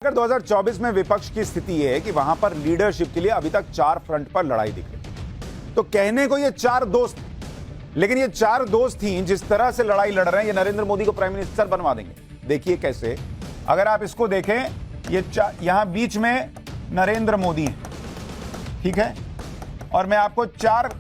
अगर 2024 में विपक्ष की स्थिति ये है कि वहां पर लीडरशिप के लिए अभी तक 4 फ्रंट पर लड़ाई दिख रही, तो कहने को ये 4 दोस्त, लेकिन ये 4 दोस्त ही जिस तरह से लड़ाई लड़ रहे हैं, ये नरेंद्र मोदी को प्राइम मिनिस्टर बनवा देंगे। देखिए कैसे, अगर आप इसको देखें, ये यहां बीच में नरेंद्र मोदी है, ठीक है, और मैं आपको 4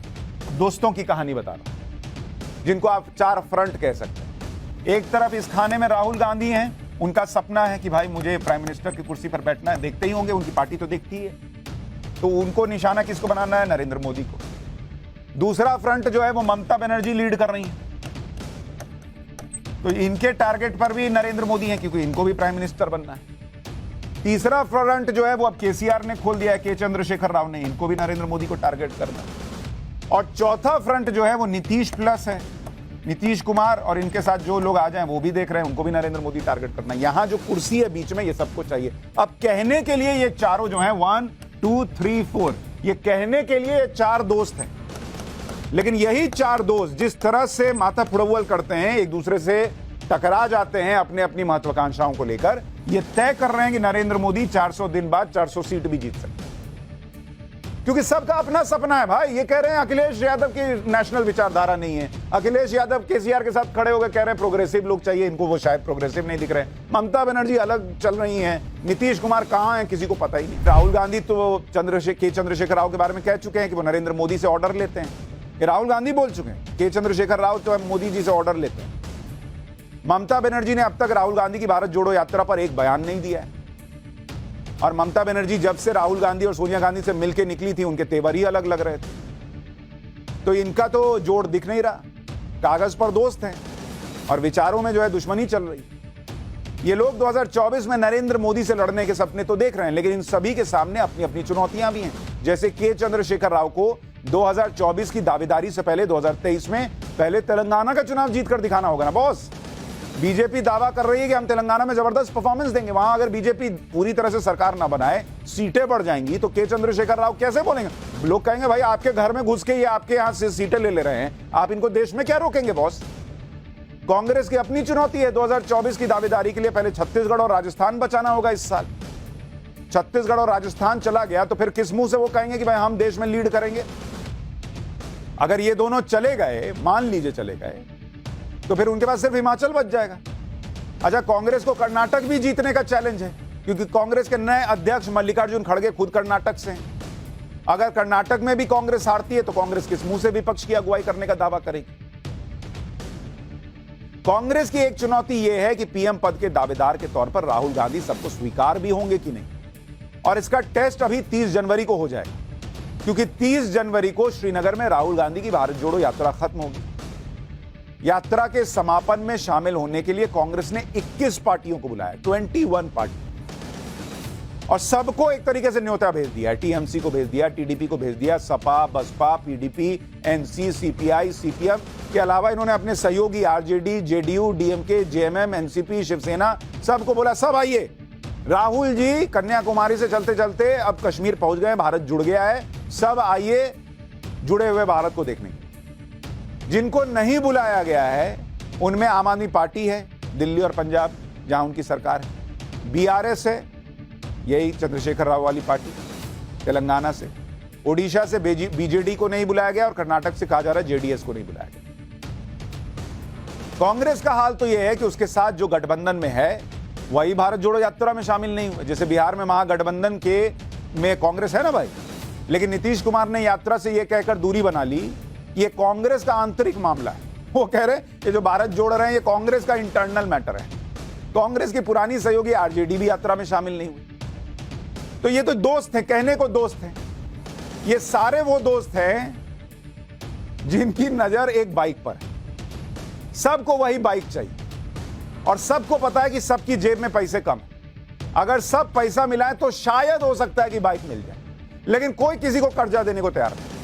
दोस्तों की कहानी बता रहा हूं जिनको आप 4 फ्रंट कह सकते हैं। एक तरफ इस खाने में राहुल गांधी हैं, उनका सपना है कि भाई मुझे प्राइम मिनिस्टर की कुर्सी पर बैठना है, देखते ही होंगे, उनकी पार्टी तो देखती है, तो उनको निशाना किसको बनाना है? नरेंद्र मोदी को। दूसरा फ्रंट जो है वो ममता बनर्जी लीड कर रही है, तो इनके टारगेट पर भी नरेंद्र मोदी हैं क्योंकि इनको भी प्राइम मिनिस्टर बनना है। तीसरा फ्रंट जो है वो अब केसीआर ने खोल दिया है, के चंद्रशेखर राव ने, इनको भी नरेंद्र मोदी को टारगेट करना है। और चौथा फ्रंट जो है वो नीतीश प्लस है, नीतीश कुमार और इनके साथ जो लोग आ जाएं वो भी देख रहे हैं, उनको भी नरेंद्र मोदी टारगेट करना है। यहां जो कुर्सी है बीच में, ये सबको चाहिए। अब कहने के लिए ये चारों जो हैं 1 2 3 4, ये कहने के लिए ये 4 दोस्त हैं, लेकिन यही 4 दोस्त जिस तरह से माथा फुड़वल करते हैं, एक दूसरे से टकरा जाते हैं अपने अपनी महत्वाकांक्षाओं को लेकर, ये तय कर रहे हैं कि नरेंद्र मोदी 400 दिन बाद 400 सीट भी जीत सकते हैं, क्योंकि सबका अपना सपना है भाई। ये कह रहे हैं अखिलेश यादव की नेशनल विचारधारा नहीं है, अखिलेश यादव केसीआर के साथ खड़े होकर कह रहे हैं प्रोग्रेसिव लोग चाहिए इनको, वो शायद प्रोग्रेसिव नहीं दिख रहे हैं। ममता बनर्जी अलग चल रही हैं, नीतीश कुमार कहां हैं किसी को पता ही नहीं। राहुल गांधी तो के चंद्रशेखर राव के बारे में कह चुके हैं कि वो नरेंद्र मोदी से ऑर्डर लेते हैं, ये राहुल गांधी बोल चुके हैं, के चंद्रशेखर राव तो मोदी जी से ऑर्डर लेते हैं। ममता बनर्जी ने अब तक राहुल गांधी की भारत जोड़ो यात्रा पर एक बयान नहीं दिया है, और ममता बनर्जी जब से राहुल गांधी और सोनिया गांधी से मिलकर निकली थी, उनके तेवर ही अलग लग रहे थे, तो इनका तो जोड़ दिख नहीं रहा। कागज पर दोस्त हैं और विचारों में जो है दुश्मनी चल रही। ये लोग 2024 में नरेंद्र मोदी से लड़ने के सपने तो देख रहे हैं, लेकिन इन सभी के सामने अपनी अपनी चुनौतियां भी हैं। जैसे के चंद्रशेखर राव को 2024 की दावेदारी से पहले 2023 में पहले तेलंगाना का चुनाव जीतकर दिखाना होगा ना बॉस। बीजेपी दावा कर रही है कि हम तेलंगाना में जबरदस्त परफॉर्मेंस देंगे, वहां अगर बीजेपी पूरी तरह से सरकार ना बनाए, सीटें बढ़ जाएंगी, तो के चंद्रशेखर राव कैसे बोलेंगे? लोग कहेंगे भाई आपके घर में घुस के ये आपके यहां से सीटें ले रहे हैं, आप इनको देश में क्या रोकेंगे बॉस? कांग्रेस की अपनी चुनौती है 2024 की दावेदारी के लिए, पहले छत्तीसगढ़ और राजस्थान बचाना होगा इस साल। छत्तीसगढ़ और राजस्थान चला गया तो फिर किस मुंह से वो कहेंगे कि भाई हम देश में लीड करेंगे? अगर ये दोनों चले गए, मान लीजिए चले गए, तो फिर उनके पास सिर्फ हिमाचल बच जाएगा। अच्छा, कांग्रेस को कर्नाटक भी जीतने का चैलेंज है, क्योंकि कांग्रेस के नए अध्यक्ष मल्लिकार्जुन खड़गे खुद कर्नाटक से हैं। अगर कर्नाटक में भी कांग्रेस हारती है तो कांग्रेस किस मुंह से विपक्ष की अगुवाई करने का दावा करेगी? कांग्रेस की एक चुनौती यह है कि पीएम पद के दावेदार के तौर पर राहुल गांधी सबको स्वीकार भी होंगे कि नहीं, और इसका टेस्ट अभी 30 जनवरी को हो जाएगा, क्योंकि 30 जनवरी को श्रीनगर में राहुल गांधी की भारत जोड़ो यात्रा खत्म होगी। यात्रा के समापन में शामिल होने के लिए कांग्रेस ने 21 पार्टियों को बुलाया, 21 पार्टी, और सबको एक तरीके से न्योता भेज दिया। टीएमसी को भेज दिया, टीडीपी को भेज दिया, Sapa, Baspa, PDP, NC, CPI, CPM के अलावा इन्होंने अपने सहयोगी RJD, JDU, DMK, JMM, NCP, Shiv Sena, सबको बोला सब आइए। राहुल जी कन्याकुमारी से चलते चलते अब कश्मीर पहुंच गए, भारत जुड़ गया है, सब आइए जुड़े हुए भारत को देखने। जिनको नहीं बुलाया गया है उनमें आम आदमी पार्टी है दिल्ली और पंजाब, जहां उनकी सरकार है, बीआरएस है, यही चंद्रशेखर राव वाली पार्टी, तेलंगाना से, ओडिशा से बीजेडी को नहीं बुलाया गया, और कर्नाटक से कहा जा रहा है जेडीएस को नहीं बुलाया गया। कांग्रेस का हाल तो यह है कि उसके साथ जो गठबंधन में है वही भारत जोड़ो यात्रा में शामिल नहीं हुए। जैसे बिहार में महागठबंधन में कांग्रेस है ना भाई, लेकिन नीतीश कुमार ने यात्रा से यह कहकर दूरी बना ली, ये कांग्रेस का आंतरिक मामला है। वो कह रहे ये जो भारत जोड़ रहे हैं ये कांग्रेस का इंटरनल मैटर है। कांग्रेस की पुरानी सहयोगी आरजेडी भी यात्रा में शामिल नहीं हुई। तो ये तो दोस्त हैं, कहने को दोस्त हैं। ये सारे वो दोस्त हैं जिनकी नजर एक बाइक पर है, सबको वही बाइक चाहिए, और सबको पता है कि सबकी जेब में पैसे कम है। अगर सब पैसा मिलाए तो शायद हो सकता है कि बाइक मिल जाए, लेकिन कोई किसी को कर्जा देने को तैयार नहीं।